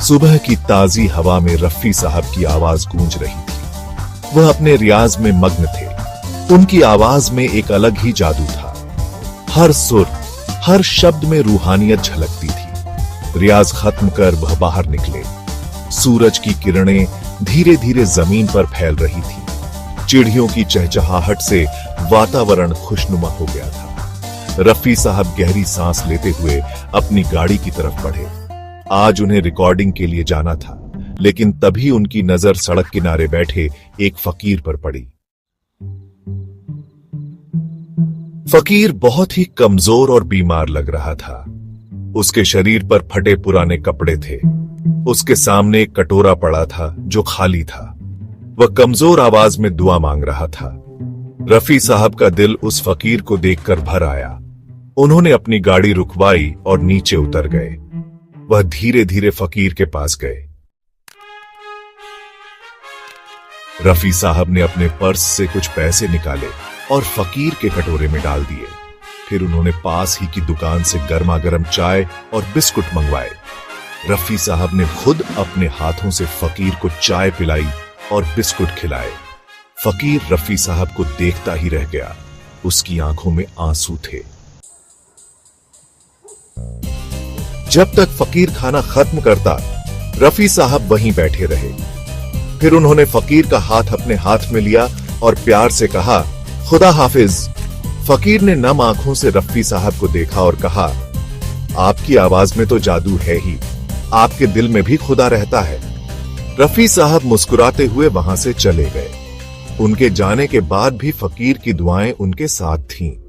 सुबह की ताजी हवा में रफी साहब की आवाज गूंज रही थी। वह अपने रियाज में मग्न थे। उनकी आवाज में एक अलग ही जादू था। हर सुर, हर शब्द में रूहानियत झलकती थी। रियाज खत्म कर वह बाहर निकले। सूरज की किरणें धीरे धीरे जमीन पर फैल रही थी। चिड़ियों की चहचहाहट से वातावरण खुशनुमा हो गया था। रफी साहब गहरी सांस लेते हुए अपनी गाड़ी की तरफ बढ़े। आज उन्हें रिकॉर्डिंग के लिए जाना था, लेकिन तभी उनकी नजर सड़क किनारे बैठे एक फकीर पर पड़ी। फकीर बहुत ही कमजोर और बीमार लग रहा था। उसके शरीर पर फटे पुराने कपड़े थे। उसके सामने एक कटोरा पड़ा था जो खाली था। वह कमजोर आवाज में दुआ मांग रहा था। रफी साहब का दिल उस फकीर को देखकर भर आया। उन्होंने अपनी गाड़ी रुकवाई और नीचे उतर गए। वह धीरे धीरे फकीर के पास गए। रफी साहब ने अपने पर्स से कुछ पैसे निकाले और फकीर के कटोरे में डाल दिए। फिर उन्होंने पास ही की दुकान से गर्मा गर्म चाय और बिस्कुट मंगवाए। रफी साहब ने खुद अपने हाथों से फकीर को चाय पिलाई और बिस्कुट खिलाए। फकीर रफी साहब को देखता ही रह गया। उसकी आंखों में आंसू थे। जब तक फकीर खाना खत्म करता, रफी साहब वहीं बैठे रहे। फिर उन्होंने फकीर का हाथ अपने हाथ में लिया और प्यार से कहा, खुदा हाफिज। फकीर ने नम आंखों से रफी साहब को देखा और कहा, आपकी आवाज में तो जादू है ही, आपके दिल में भी खुदा रहता है। रफी साहब मुस्कुराते हुए वहां से चले गए। उनके जाने के बाद भी फकीर की दुआएं उनके साथ थीं।